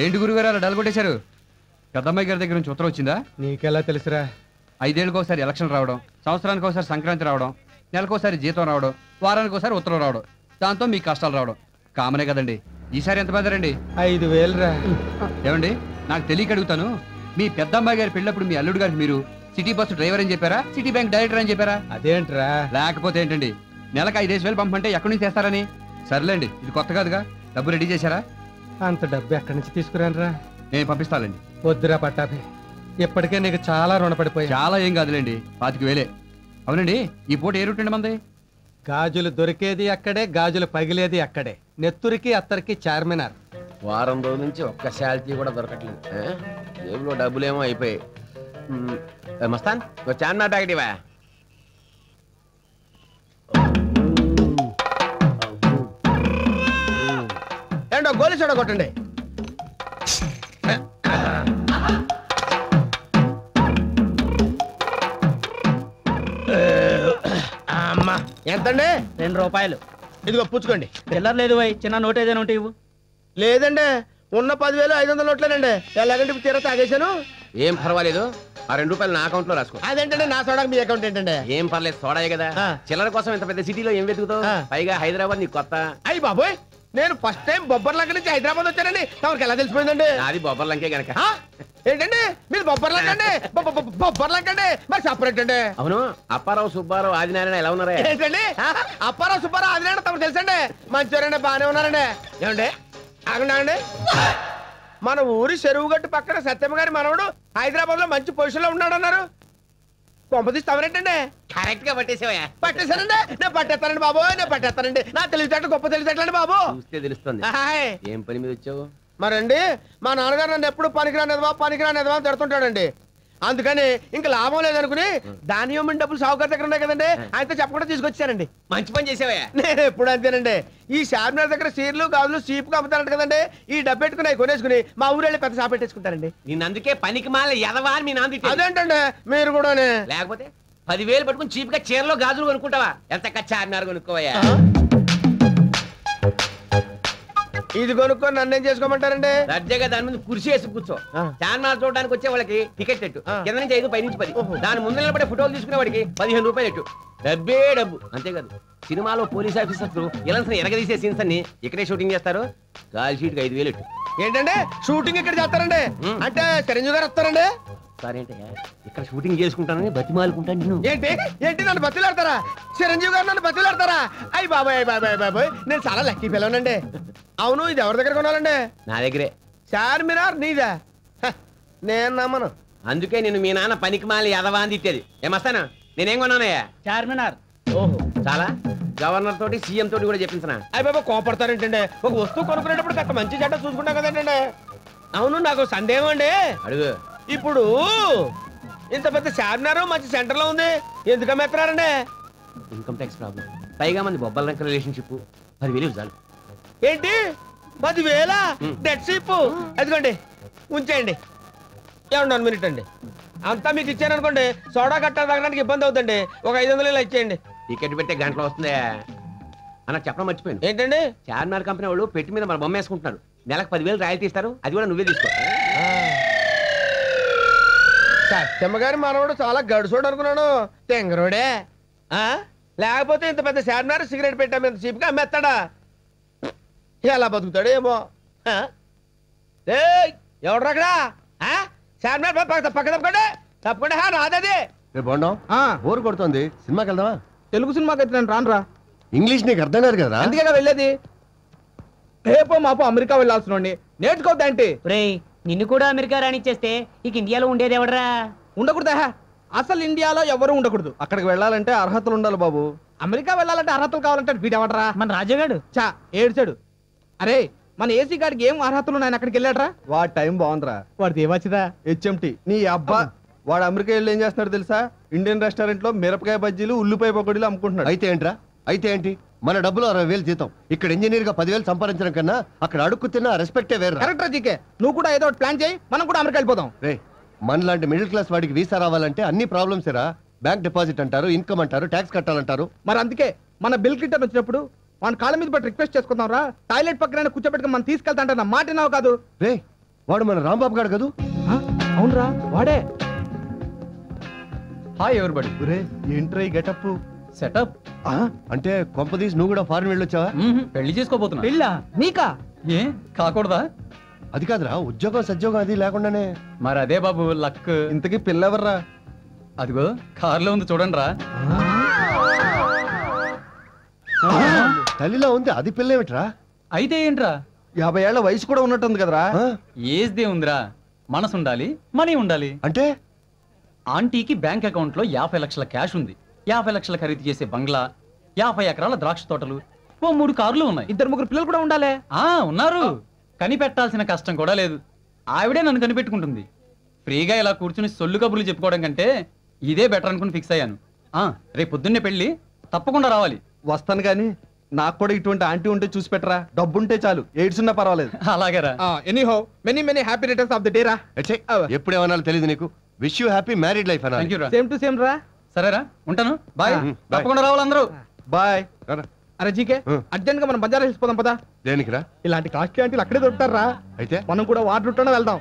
ఏంటి గురుగారు అలా డల్గొట్టేశారు? పెద్దమ్మాయి గారి దగ్గర నుంచి ఉత్తరం వచ్చిందా? నీకెలా తెలుసురా? 5 ఏళ్ళకి ఒకసారి ఎలక్షన్ రావడం, సంవత్సరానికి ఒకసారి సంక్రాంతి రావడం, నెలకోసారి జీతం రావడం, వారానికి ఒకసారి ఉత్తరం రావడం, దాంతో మీ కష్టాలు రావడం కామనే కదండి. ఈసారి ఎంత పెద్దరండి? 5,000 రా. ఏమండి, నాకు తెలియక అడుగుతాను, మీ పెద్దమ్మాయి గారి పెళ్ళప్పుడు మీ అల్లుడు గారికి మీరు సిటీ బస్సు డ్రైవర్ అని చెప్పారా, సిటీ బ్యాంక్ డైరెక్టర్ అని చెప్పారా? అదేంట్రా? లేకపోతే ఏంటండి, నెలకు 5,000 పంపంటే ఎక్కడి నుంచి తెస్తారని? సర్లేండి, ఇది కొత్త కాదుగా. డబ్బు రెడీ చేశారా? అంత డబ్బు ఎక్కడి నుంచి తీసుకురానరా? నేను పంపిస్తానండి. వద్దురా పట్టాభి, ఇప్పటికే నీకు చాలా రుణపడిపోయా. చాలా ఏం కాదులేండి, 25,000. అవునండి, ఈ పూట ఏ రూట్ అండి మంది? గాజులు దొరికేది అక్కడే, గాజులు పగిలేది అక్కడే. నెత్తురికి అత్తరికి చార్మినార్. వారం రోజుల నుంచి ఒక్క శాలరీ కూడా దొరకట్లేదు. జేబులో డబ్బులేమో అయిపోయాయి. మస్తాన్ చార్మినార్ ప్యాకెట్ ఇవా. ఏంటో గోలి చూడ కొట్టండి. అమ్మా ఎంతండి? 2 రూపాయలు. ఇదిగో పుచ్చుకోండి. చిల్లర లేదు వై, చిన్న నోట్ ఏదైనా ఉంటే ఇవ్వు. లేదండి, ఉన్న 10,500 నోట్లేనండి. ఎలాగంటే ఇప్పుడు తీరా తాగేశాను. ఏం పర్వాలేదు, ఆ 2 రూపాయలు నా అకౌంట్ లో రాసుకో. అదేంటండి నా సోడాకి మీ అకౌంట్ ఏంటండి? ఏం పర్లేదు, సోడాయే కదా. చిల్లర కోసం ఇంత పెద్ద సిటీలో ఏం వెతుకుతావు? పైగా హైదరాబాద్ నీకు కొత్త. అయ్యి బాబోయ్, నేను ఫస్ట్ టైం బొబ్బర్లంక నుంచి హైదరాబాద్ వచ్చానండి. తమకి ఎలా తెలిసిపోయిందండి? అది బొబ్బర్లంకే గనక. ఏంటండి మీరు బొబ్బర్లంకండి? బొబ్బర్లంకండి మరి సపరేట్ అండి. అవును, అప్పారావు సుబ్బారావు ఆదినారాయణ ఎలా ఉన్నారా? ఏంటండి అప్పారావు సుబ్బారావు ఆదినారాయణ తమకు తెలుసండి. మంచివారండి, బాగానే ఉన్నారండి. ఏమండి ఆగండి, మన ఊరి చెరువు గట్టు పక్కన సత్యమ్మ గారి మనవడు హైదరాబాద్ లో మంచి పొజిషన్ లో ఉన్నాడు అన్నారు. కొంపతీస్తామరేంటండి? కరెక్ట్ గా పట్టేసావా? పట్టేశానండి, నేను పట్టేస్తానండి బాబు, నేను పట్టేస్తానండి. నా తెలివితేటలు గొప్ప తెలివితేటలండి బాబు. చూస్తే తెలుస్తుంది. ఏం పని మీద వచ్చావు? మరండి మా నాన్నగారు నన్ను ఎప్పుడు పనికిరానిదవా అని తిడుతుంటాడండి. అందుకని ఇంకా లాభం లేదనుకుని దాని ఇవ్వమని డబ్బులు సావుకారు దగ్గర ఉన్నాయి కదండి, ఆయనతో చెప్పకుండా తీసుకొచ్చానండి. మంచి పని చేసావా? నేను ఎప్పుడు అంతేనండి. ఈ చార్మినార్ దగ్గర సీర్లు గాజులు చీపుగా అమ్ముతారంట కదండి, ఈ డబ్బు పెట్టుకుని కొనేసుకుని మా ఊరు వెళ్ళి పెద్ద షాప్ పెట్టేసుకుంటారండి. నేను అందుకే పనికి మాల ఎదవా మీ నాన్న. అదేంటండి మీరు కూడా? లేకపోతే 10,000 పట్టుకుని చీప్ గా చీరలో గాజులు కొనుక్కుంటావా? ఎంత చార్మినార్ కొనుక్కోవా? ఇది కొనుక్కొని నన్నేం చేసుకోమంటారండి? దర్జాగా దాని ముందు కుర్చీ వేసి కూర్చో. చార్మినార్ చూడడానికి వచ్చే వాళ్ళకి టికెట్ ఎట్టు, కింద నుంచి 5 పై నుంచి 10. దాని ముందు నిలబడే ఫోటోలు తీసుకునే వాడికి 15 రూపాయలు ఎట్టు. డబ్బే డబ్బు, అంతేకాదు సినిమాలో పోలీస్ ఆఫీసర్లు ఇలా ఎరగదీసే సీన్స్ అన్ని ఇక్కడే షూటింగ్ చేస్తారు. కాల్ షీట్ 5,000 ఎట్టు. ఏంటంటే షూటింగ్ ఇక్కడ చేస్తారండి? అంటే చిరంజీవి గారు వస్తారండి? సరేంటే ఇక్కడ షూటింగ్ చేసుకుంటానని బతిమాలుకుంటాను. ఏంటి ఏంటి నన్ను బతిలాడతారా? చిరంజీవి గారు నన్ను బతిలాడతారా? అయ్యి బాబాయ్ బాబాయ్ బాబాయ్, నేను చాలా లక్కీ పిల్లనండి. అవును, ఇది ఎవరి దగ్గర కొనాలండి? నా దగ్గరే. చార్మినార్ నీదా? నేను నమ్మను. అందుకే నేను మీ నాన్న పనికి మాలి ఎదవా అని తిట్టేది. ఏమస్తానా నేనేం కొన్నానయ్యా? చార్మినార్. ఓహో, చాలా గవర్నర్ తోటి సీఎం తోటి కూడా చెప్పించనా? అయ్యి బాబా కోపడతారేంటండి? ఒక వస్తువు కొనుక్కునేటప్పుడు కాస్త మంచి చెడ్డ చూసుకుంటాం కదండి. అవును, నాకు సందేహం అండి. అడుగు. ఇప్పుడు ఇంత పెద్ద చార్మినార్ మంచి సెంటర్ లో ఉంది, ఎందుకు అమ్మేస్తున్నారండి? ఇన్కమ్ ట్యాక్స్ ప్రాబ్లం, పైగా మంది బొబ్బల రంక రిలేషన్షిప్. 10,000 చాలు. ఏంటి 10,000? Dead sheep. అదిగోండి ఉంచేయండి. ఏమన్నా 1 మినిట్ అండి, అంతా మీకు ఇచ్చాననుకోండి సోడా కట్ట తాగడానికి ఇబ్బంది అవుతుంది. ఒక 500 ఇలా ఇచ్చేయండి. టికెట్ పెట్టే గంటలో వస్తుంది అన్న చెప్పడం మర్చిపోయింది. ఏంటండి? చార్మినార్ కంపెనీ వాళ్ళు పెట్టి మీద మన బొమ్మ వేసుకుంటున్నారు. నెలకు 10,000 రాయల్టీ ఇస్తారు, అది కూడా నువ్వే తీసుకో. సత్యమ్మ గారి మనవడు చాలా గడుసోడు అనుకున్నాను, తెంగరోడే. లేకపోతే ఇంత పెద్ద చార్మినార్ సిగరెట్ పెట్టా మీద చీప్గా అమ్మేస్తాడా? ఎలా బతుకుతాడు ఏమో. ఎవడ్రా అక్కడ? చార్మినార్ పక్క తప్పకండి, తప్పకుండా నాదది. బోర్ కొడుతుంది, సినిమాకి వెళ్దామా? తెలుగు సినిమాకి అయితే నేను రానురా. ఇంగ్లీష్ నీకు అర్థం కాదు కదా? అందుకే వెళ్ళేది. రేపో మాపో అమెరికా వెళ్ళాల్సిన నేర్చుకోవద్దంటే. నిన్ను కూడా అమెరికా రానిచ్చేస్తే ఇక ఇండియాలో ఉండేది ఎవడరా? ఉండకూడదా? అసలు ఇండియాలో ఎవరు ఉండకూడదు. అక్కడికి వెళ్ళాలంటే అర్హతలు ఉండాలి బాబు. అమెరికా వెళ్ళాలంటే అర్హతలు కావాలంటే వీడెవడరా? మన రాజాగాడు. చా ఏడ్చాడు. అరే మన ఏసీ గాడికి ఏం అర్హతలు ఉన్నాయి, అక్కడికి వెళ్ళాడరా? వాడి టైం బాగుందిరా. వాడిది ఏమొచ్చిదా? హెచ్ఎంటి. నీ అబ్బా వాడు అమెరికా వెళ్ళి ఏం చేస్తున్నాడు తెలుసా? ఇండియన్ రెస్టారెంట్ లో మిరపకాయ బజ్జీలు ఉల్లిపాయ పకోడీలు అమ్ముకుంటున్నాడు. అయితే ఏంట్రా? అయితే ఏంటి? మన డబ్బులు 60,000 జీతం, ఇక్కడ ఇంజనీర్ గా 10,000 సంపాదించడం కన్నా అక్కడ అడుక్కు తిన్న రెస్పెక్టే వేరు. కరెక్ట్ జీకే, నువ్వు కూడా ఏదో ప్లాన్ చేయి, మనం కూడా అమెరికా వెళ్ళిపోదాం. రే మనలాంటి మిడిల్ క్లాస్ వాడికి వీసా రావాలంటే అన్ని ప్రాబ్లమ్స్ రా. బ్యాంక్ డిపాజిట్ అంటారు, ఇన్కమ్ అంటారు, ట్యాక్స్ కట్టాలంటారు. మరి అందుకే మన బిల్ క్లింటన్ వచ్చినప్పుడు మన కాళ్ళ మీద బట్టి రిక్వెస్ట్ చేసుకుందాం రా. టాయిలెట్ పక్కన కూర్చోబెట్టుకుని మనం తీసుకెళ్తా అంటే నా మాట నావు కాదు. రే వాడు మన రాంబాబు గారు కదూ? అవునరా వాడే. Hi everybody. ఒరే ఏంట్రా ఈ గెటప్? సెటప్ అంటే కొంపదీసి నువ్వు కూడా ఫారెన్ వెళ్ళొచ్చావా? పెళ్లి చేసుకోబోతున్నా. పెళ్ళా నీకా? ఏ కాకూడదా? అది కాదురా, ఉద్యోగం సద్యోగం అది లేకుండానే. మరి అదే బాబు లక్. ఇంతకీ పిల్లెవర్రా? అదిగో కారులో ఉంది చూడండి రా. తల్లిలో ఉంది, అది పిల్లేమిట్రా? అయితే ఏంట్రా? 50 ఏళ్ల వయసు కూడా ఉన్నట్టుంది కదరా? ఆ? ఏజ్దే ఉందిరా, మనసు ఉండాలి, మనీ ఉండాలి. అంటే ఆంటీకి బ్యాంక్ అకౌంట్ లో 50 లక్షల క్యాష్ ఉంది, 50 లక్షల ఖరీదు చేసే బంగ్లా, 50 ఎకరాల ద్రాక్ష తోటలు, ఓ 3 కార్లు ఉన్నాయి. 2-3 పిల్లలు కూడా ఉండాలి. ఉన్నారు. కనిపెట్టాల్సిన కష్టం కూడా లేదు. ఆవిడే నన్ను కనిపెట్టుకుంటుంది. ఫ్రీగా ఇలా కూర్చుని సొల్లు కబుర్లు చెప్పుకోవడం కంటే ఇదే బెటర్ అనుకుని ఫిక్స్ అయ్యాను. రేపు పొద్దున్నే పెళ్లి, తప్పకుండా రావాలి. వస్తాను కానీ నాకు కూడా ఇటువంటి ఆంటీ ఉంటే చూసి పెట్టరా. డబ్బుంటే చాలు, ఎయిడ్స్ ఉన్నా పర్వాలేదు. అలాగేరా. Anyhow many happy returns of the day రా. ఎప్పుడేమన్నా తెలియదు నీకు. Wish you happy married life thank అన్నా. యూ రా. సేమ్ టు సేమ్ రా. సరేరా, ఉంటాను. బాయ్. bye. తప్పకుండా రావాలి అందరూ. బాయ్. అరే జీకే అర్జెంట్ గా మనం బజార్ వెళ్ళిపోదాం పదా. దేనికిరా? ఇలాంటి కాస్ట్లీ ఆంటీలు అక్కడే దొరుకుతారా? అయితే మనం కూడా వాటర్ ఉంటూనే వెళ్దాం.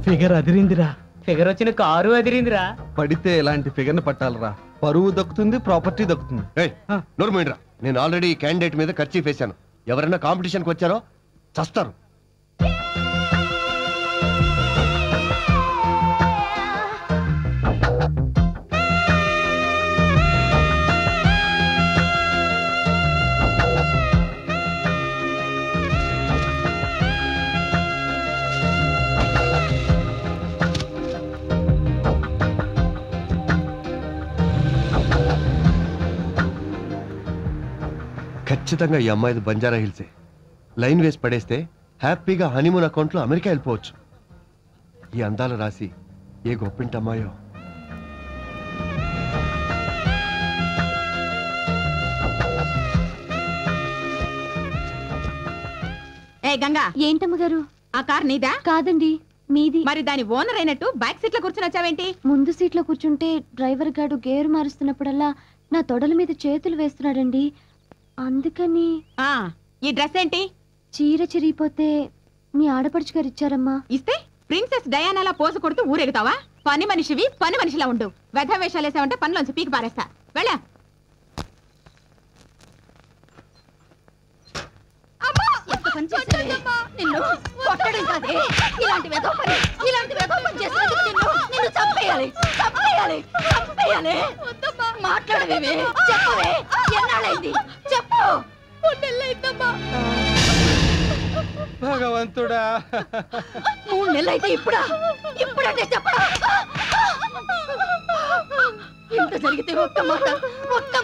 ఫిగర్ అదిరిందిరా. ఫిగర్ వచ్చిన కారు అదిరిందిరా. పడితే ఇలాంటి ఫిగర్ ని పట్టాలరా. పరువు దక్కుతుంది, ప్రాపర్టీ దక్కుతుంది. ఏయ్, నోరు మూయండిరా. నేను ఆల్రెడీ ఈ క్యాండిడేట్ మీద ఖర్చు వేశాను. ఎవరైనా కాంపిటీషన్కి వచ్చారో చస్తారు. ఖచ్చితంగా ఈ అమ్మాయిది బంజారా హిల్సే. లైన్ వేసి పడేస్తే హ్యాపీగా హనీమూన్ అకౌంట్లో అమెరికా వెళ్ళిపోవచ్చు. ఈ అందాల రాసి ఏ గొప్పింటి అమ్మాయో. ఏ గంగా, ఏంటమ్మగారు? ఆ కార్ నీదా? కాదండి, మీది. మరి దాని ఓనర్ అయినట్టు బ్యాక్ సీట్ లో కూర్చుని వచ్చావేంటి? ముందు సీట్లో కూర్చుంటే డ్రైవర్ గాడు గేరు మారుస్తున్నప్పుడల్లా నా తొడల మీద చేతులు వేస్తున్నాడండి. అందుకని. ఈ డ్రెస్ ఏంటి? చీర చిరిగిపోతే మీ ఆడపడుచు గారు ఇచ్చారమ్మా. ఇస్తే ప్రిన్సెస్ డయానాలా పోసు కొడుతూ ఊరెగుతావా? పని మనిషివి, పని మనిషిలా ఉండు. వెధ వేషాలు వేసావంటే పనిలోంచి పీకి పారేస్తా. వెళ్ళా. నిన్ను కొట్టడం కాదే, ఇలాంటి వెధవ పని చేసినందుకు నిన్ను చంపేయాలి, చంపేయాలి, చంపేయాలి. మాట్లాడవేమే, చెప్పవే. ఎన్నాళ్ళైంది చెప్పు. 3 నెలలైందమ్మా. భగవంతుడా, 3 నెలలైతే ఇప్పుడంటే చెప్పడా? ఇంత జరిగితే ఒక్క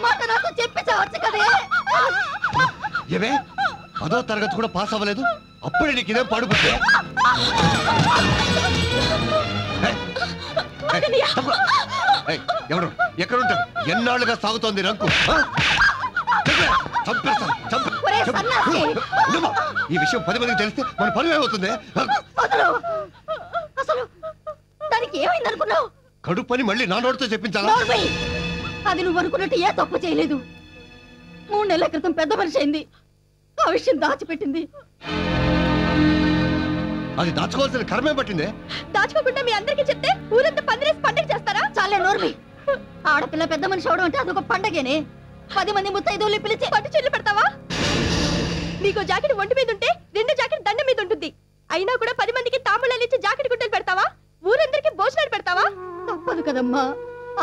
మాట నాతో చెప్పి చావచ్చు కదే. ఏమే 10వ తరగతి కూడా పాస్ అవ్వలేదు, అప్పుడే నీకు ఇదేం పడుకుంటే? ఎవరు ఎక్కడుంటారు? ఎన్నాళ్ళుగా సాగుతోంది రంకు. ఈ విషయం 10 మందికి తెలిస్తే మన పని ఏమవుతుంది? అసలు దానికి ఏమైంది అనుకున్నావు? కడుపు పని మళ్ళీ నా నోటితో చెప్పించాలా? అది నువ్వు అనుకున్నట్టు ఏ తప్పు చేయలేదు. 3 నెలల క్రితం పెద్ద మనిషి అయింది. ఆ విషయం దాచిపెట్టింది. అది దాచుకోవాల్సిన కర్మే పట్టిందే. దాచుకోకుండా మీ అందరికీ చెప్తే ఊరంతా పందిరేసి పండుగ చేస్తారా? చాలే నోర్మి. ఆడపిల్ల పెద్ద మనిషి అవడం అంటే అదొక పండగేనే. 10 మంది ముత్తైదువుల్ని పిలిచి పట్టు చెల్లు పెడతావా? నీకు జాకెట్ ఒంటి మీద ఉంటే 2 జాకెట్ దండ మీద ఉంటుంది. అయినా కూడా 10 మందికి తాంబూలాలు ఇచ్చి జాకెట్ గుట్టలు పెడతావా? ఊరందరికి భోజనాలు పెడతావా? తప్పదు కదమ్మా,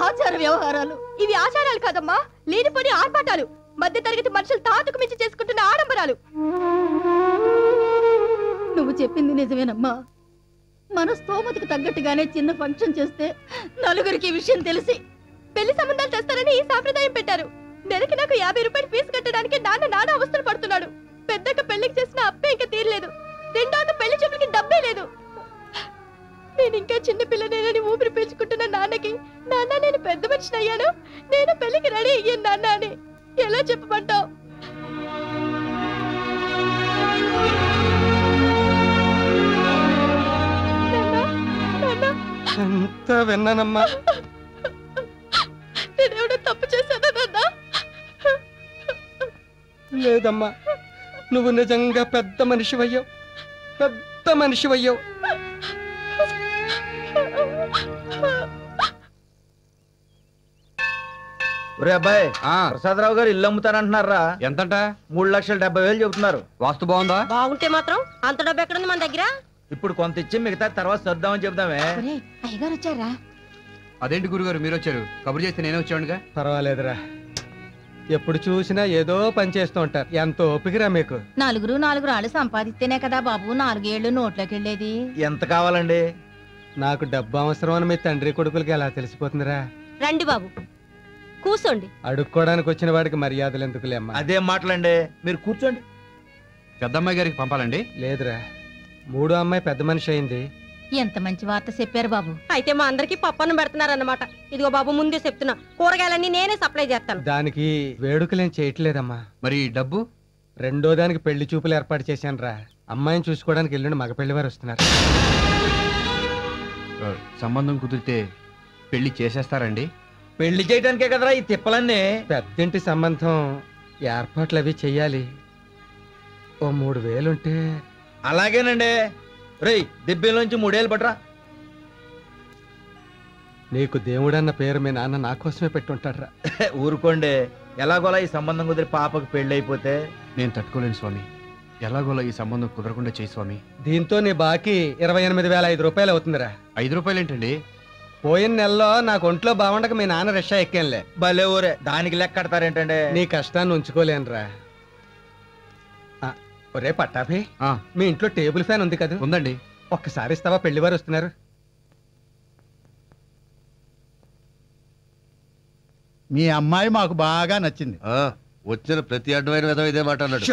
ఆచార వ్యవహారాలు. ఇవి ఆచారాలు కాదమ్మా, లేనిపోని ఆర్పాటాలు. మధ్య తరగతి మనుషులు తాతుకు మించి చేసుకుంటున్న ఆడంబరాలు. నువ్వు చెప్పింది నిజమేనమ్మా. మన స్తోమతకు తగ్గట్టుగానే చిన్న ఫంక్షన్ చేస్తే నలుగురికి ఈ విషయం తెలిసి పెళ్లి సంబంధాలు తెస్తారని ఈ సాంప్రదాయం పెట్టారు. నెలకి నాకు 50 రూపాయలు ఫీజు కట్టడానికి నాన్న అవస్థలు పడుతున్నాడు. పెద్దక్క పెళ్లికి చేసిన అప్పే ఇంకా తీరలేదు. రెండోది పెళ్లి చూపులకి డబ్బే లేదు. నేను ఇంకా చిన్న పిల్లనేనని ఊపిరి పీల్చుకుంటున్న నాన్నకి, నాన్న నేను పెద్ద మనిషిని అయ్యాను, నేను పెళ్లికి రెడీ అయ్యాను నాన్న అని ఎలా చెప్పమంటావు? నాన్న అంతా విన్నానమ్మా. నేనేమైనా తప్పు చేశానా నాన్న? లేదమ్మా, నువ్వు నిజంగా పెద్ద మనిషివయ్యావు, పెద్ద మనిషివయ్యావు. ఒరే అబ్బాయి, ప్రసాదరావు గారు ఇల్లు అమ్ముతానంటున్నారా? ఎంతంట? 3,70,000 చెబుతున్నారు. వాస్తు బాగుందా? బాగుంటే మాత్రం అంత డబ్బు ఎక్కడుంది మన దగ్గర? ఇప్పుడు కొంత ఇచ్చి మిగతా తర్వాత సర్దామని చెబుదామే. అయ్యగారు వచ్చారా? అదేంటి గురుగారు మీరు వచ్చారు? కబురు చేస్తే నేనే వచ్చాడుగా. పర్వాలేదురా, ఎప్పుడు చూసినా ఏదో పని చేస్తూ ఉంటారు. ఎంత ఓపికరా మీకు. నాలుగు రాళ్ళు సంపాదిస్తేనే కదా బాబు 4 ఏళ్ళు నోట్లోకి వెళ్ళేది. ఎంత కావాలండి? నాకు డబ్బు అవసరం అని మీ తండ్రి కొడుకులకి ఎలా తెలిసిపోతుందిరా? రండి బాబు కూర్చోండి. అడుక్కోవడానికి వచ్చిన వాడికి మర్యాదలు ఎందుకులే అమ్మా. అదేం మాటలండి, మీరు కూర్చోండి. పెద్దమ్మాయి గారికి పంపాలండి. లేదురా, 3వ అమ్మాయి పెద్ద మనిషి అయింది. ఎంత మంచి వార్త చెప్పారు బాబు. అయితే మా అందరికి పప్పన్నం పెడుతున్నారన్నమాట. ఇదిగో బాబు ముందే చెప్తున్నా, కూరగాయలన్నీ నేనే సప్లై చేస్తాను. దానికి వేడుకలేం చేయట్లేదమ్మా. మరి డబ్బు? 2వ దానికి పెళ్లి చూపులు ఏర్పాటు చేశాను రా. అమ్మాయిని చూసుకోవడానికి ఎల్లుండి మగ పెళ్లి వారు వస్తున్నారు. సంబంధం కుదిరితే పెళ్లి చేసేస్తారండి? పెళ్లి చేయడానికే కదరా ఈ తిప్పలన్నీ. పెద్దింటి సంబంధం ఏర్పాట్లు అవి చెయ్యాలి. ఓ 3,000 ఉంటే. అలాగేనండి. రేయ్, దిబ్బేలోంచి 3 పట్రా. నీకు దేవుడన్న పేరు మీ నాన్న నా కోసమే పెట్టుంటాడ్రా. ఊరుకోండి, ఎలాగోలా ఈ సంబంధం కుదిరి పాపకు పెళ్లి అయిపోతే. నేను తట్టుకోలేను స్వామి. ఎలాగోలా ఈ సంబంధం కుదరకుండా చేయి స్వామి. దీంతో నీ బాకీ 28,500 రూపాయలు అవుతుందిరా. 5 రూపాయలు ఏంటండి? పోయిన నెలలో నాకు ఒంట్లో బాగుండక మీ నాన్న రిక్షా ఎక్కానులే. భలే ఊరే, దానికి లెక్క కడతారేంటండి? నీ కష్టాన్ని ఉంచుకోలేనురా. ఒరే పట్టాభి, మీ ఇంట్లో టేబుల్ ఫ్యాన్ ఉంది కదా? ఉందండి. ఒక్కసారి ఇస్తావా? పెళ్లివారు వస్తున్నారు. మీ అమ్మాయి మాకు బాగా నచ్చింది. వచ్చిన ప్రతి అడ్డమైన విధం ఇదే మాట అన్నాడు.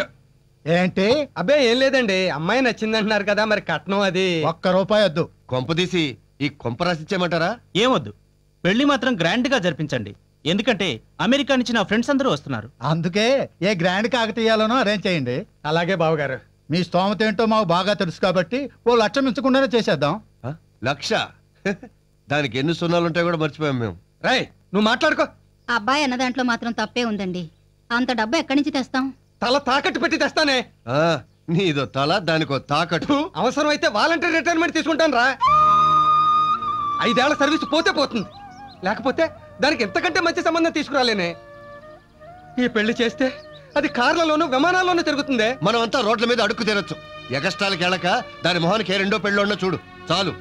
ఏంటి? అబ్బే ఏం లేదండి, అమ్మాయి నచ్చిందంటున్నారు కదా, మరి కట్నం అది. ₹1 వద్దు. కొంపదీసి ఈ కొంప రాసిచ్చేయమంటారా? ఏమొద్దు, పెళ్లి మాత్రం గ్రాండ్ గా జరిపించండి. ఎందుకంటే అమెరికా నుంచి నా ఫ్రెండ్స్ అందరూ వస్తున్నారు. అందుకే ఏ గ్రాండ్ కాకతీయాలోనో అరేంజ్ చేయండి. అలాగే బావగారు. మీ స్తోమత ఏంటో మాకు బాగా తెలుసు కాబట్టి ఓ 1,00,000 మించకుండానే చేసేద్దాం. 1,00,000? దానికి ఎన్ని సున్నాలుంటాయి కూడా మర్చిపోయాం మేము. రాయ్, నువ్వు మాట్లాడుకో. అబ్బాయి అన్న దాంట్లో మాత్రం తప్పే ఉందండి. అంత డబ్బు ఎక్కడి నుంచి తెస్తాం? తల తాకట్టు పెట్టి తెస్తానే. నీదో తల, దానికో తాకట్టు. అవసరం అయితే వాలంటీర్ రిటైర్మెంట్ తీసుకుంటాను రా. 5 ఏళ్ల సర్వీస్ పోతే పోతుంది, లేకపోతే దానికి ఎంతకంటే మంచి సంబంధం తీసుకురాలేనే. ఈ పెళ్లి చేస్తే అది కార్లలోనూ విమానాల్లోనూ తిరుగుతుందే. మనం అంతా రోడ్ల మీద అడుక్కు తినొచ్చు. ఎగస్టాలకి వెళ్ళక దాని మొహానికి 2వ పెళ్ళి చూడు చాలు.